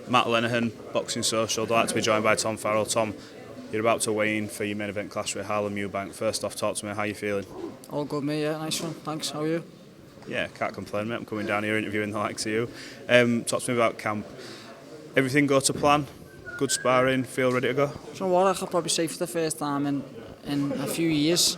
Matt Lenihan, Boxing Social. I'd like to be joined by Tom Farrell. Tom, you're about to weigh in for your main event clash with Harlem Eubank. First off, talk to me, how are you feeling? All good, mate, yeah, nice one, thanks, how are you? Yeah, can't complain, mate. I'm coming down here interviewing the likes of you. Talk to me about camp. Everything go to plan? Good sparring, feel ready to go? You know what, I could probably say for the first time in a few years,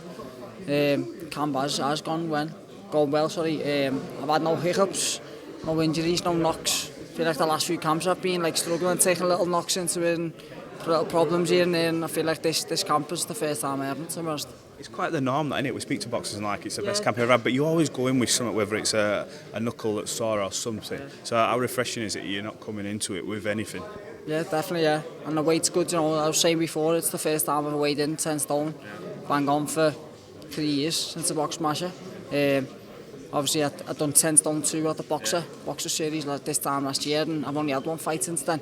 camp has gone well. I've had no hiccups, no injuries, no knocks. I feel like the last few camps I've been like struggling, taking little knocks into it and little problems here and there, and I feel like this camp is the first time I haven't, to be honest. It's quite the norm, that, isn't it? We speak to boxers and like it's the best camp you've ever had, but you always go in with something, whether it's a knuckle that's sore or something. Yeah. So how refreshing is it you're not coming into it with anything? Yeah, definitely, yeah. And the weight's good, you know, I was saying before, it's the first time I've weighed in 10 stone, bang on for 3 years since I boxed Masher. Obviously, I've done 10 stone 2 at the Boxer series like this time last year, and I've only had one fight since then.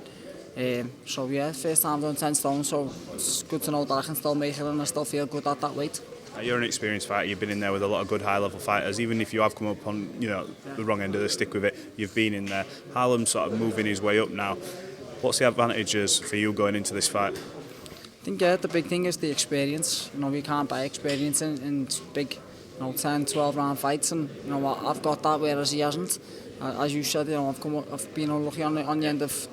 So yeah, first time I've done 10 stone, so it's good to know that I can still make it and I still feel good at that weight. You're an experienced fighter, you've been in there with a lot of good high-level fighters. Even if you have come up on the wrong end of the stick with it, you've been in there. Harlem's sort of moving his way up now. What's the advantages for you going into this fight? I think the big thing is the experience. You know, we can't buy experience in big 10, 12 round fights, and you know what, I've got that, whereas he hasn't. As you said, I've been unlucky on the end of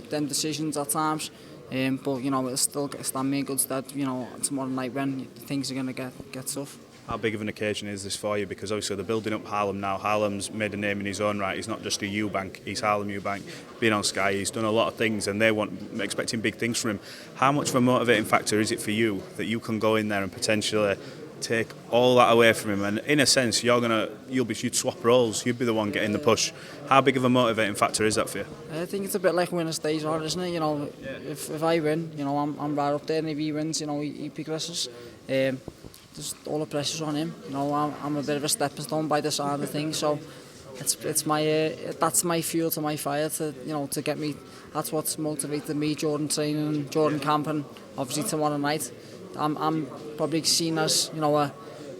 them decisions at times, but you know, it'll still stand me in good stead, you know, tomorrow night when things are going to get tough. How big of an occasion is this for you? Because obviously they're building up Harlem now. Harlem's made a name in his own right. He's not just a Eubank, he's Harlem Eubank. Been on Sky, he's done a lot of things, and they expecting big things from him. How much of a motivating factor is it for you that you can go in there and potentially take all that away from him, and in a sense you'd swap roles, you'd be the one getting the push? How big of a motivating factor is that for you? I think it's a bit like winner stays on, isn't it? You know, if I win, you know, I'm right up there, and if he wins, you know, he progresses. Just all the pressure's on him. You know, I'm a bit of a stepping stone by the side of things, so it's my that's my fuel to my fire to get me. That's what's motivated me, Jordan training, Jordan camp, and obviously tomorrow night. I'm probably seen as, you know, a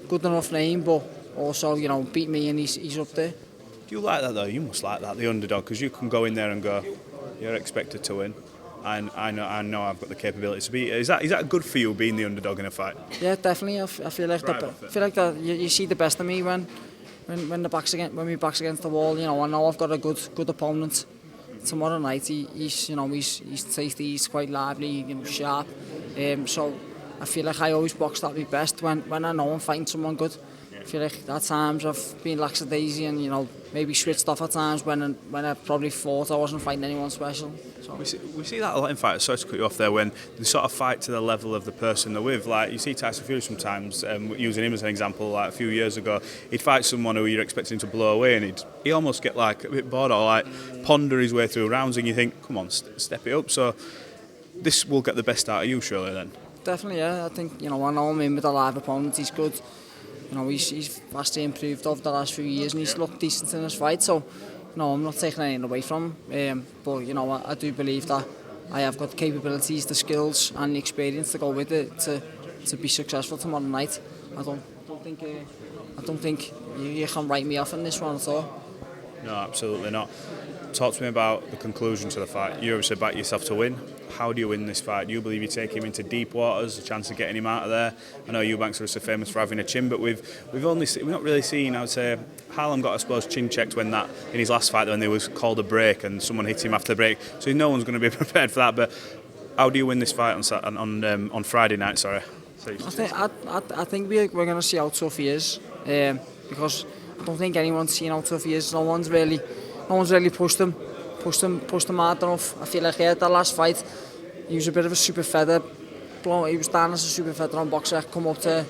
good enough name, but also, you know, beat me and he's up there. Do you like that though? You must like that, the underdog, because you can go in there and go, you're expected to win. And I know I've got the capability to beat. Is that good for you, being the underdog in a fight? Yeah, definitely. I feel like that. You see the best of me when my back's against the wall. You know, I know I've got a good opponent. Tomorrow night, he's tasty, he's quite lively, you know, sharp. So I feel like I always box at my best when I know I'm fighting someone good. I feel like at times I've been lackadaisy and, you know, maybe switched off at times when I probably thought I wasn't fighting anyone special. So. We see that a lot in fighters. Sorry to cut you off there. When they sort of fight to the level of the person they're with, like you see Tyson Fury sometimes, using him as an example, like a few years ago, he'd fight someone who you're expecting to blow away, and he'd almost get like a bit bored or like ponder his way through rounds, and you think, come on, step it up. So this will get the best out of you, surely, then. Definitely, yeah. I think, you know, I know him in with a live opponent. He's good. You know, he's vastly improved over the last few years, and he's looked decent in his fight. So, no, I'm not taking anything away from him. But you know, I do believe that I have got the capabilities, the skills, and the experience to go with it to be successful tomorrow night. I don't think you can write me off in this one at all. No, absolutely not. Talk to me about the conclusion to the fight. You obviously back yourself to win. How do you win this fight? Do you believe you take him into deep waters, a chance of getting him out of there? I know Eubank's also famous for having a chin, but we've not really seen. I would say Harlem got, I suppose, chin checked in his last fight when there was called a break and someone hit him after the break. So no one's going to be prepared for that. But how do you win this fight on Friday night? Sorry. I think we're going to see how tough he is, because I don't think anyone's seen how tough he is. No one's really pushed him hard enough. I feel like the last fight, he was a bit of a super feather. He was down as a super feather on Boxer, come up to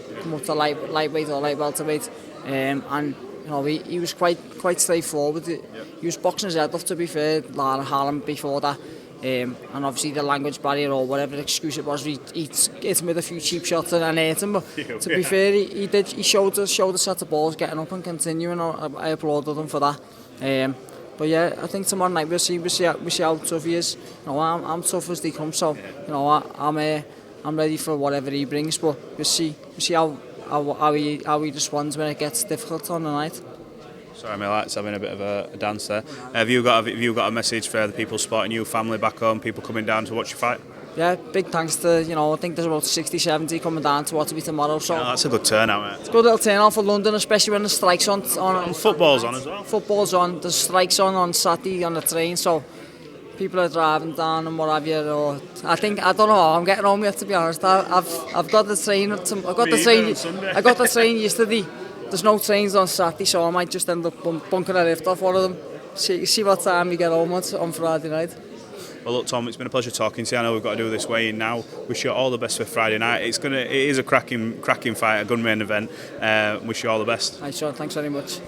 lightweight or light welterweight, and you know, he was quite straightforward. He was boxing his head off, to be fair, Harlem before that. And obviously the language barrier or whatever excuse it was, he hit him with a few cheap shots and hurt him. But to be fair, he showed a set of balls, getting up and continuing. I applauded him for that. But yeah, I think tomorrow night we'll see how tough he is. You know, I'm tough as they come, so you know, I'm ready for whatever he brings. But we'll see how he responds when it gets difficult on the night. Sorry, my light's having a bit of a dance there. Have you got a message for the people supporting you, family back home, people coming down to watch your fight? Yeah, big thanks to, I think there's about 60, 70 coming down to watch me tomorrow. So That's a good turnout, mate. it's a good little turnout for London, especially when the strike's on. And football's on as well. Football's on. The strike's on Saturday on the train, so people are driving down and what have you. Or I don't know how I'm getting home yet, to be honest. I've got the train. I got the train yesterday. There's no trains on Saturday, so I might just end up bunking a lift off one of them. See what time we get home on Friday night. Well, look, Tom, it's been a pleasure talking to you. I know we've got to do this weigh-in now. Wish you all the best for Friday night. It is a cracking fight, a good main event. Wish you all the best. Right, Sean, thanks very much.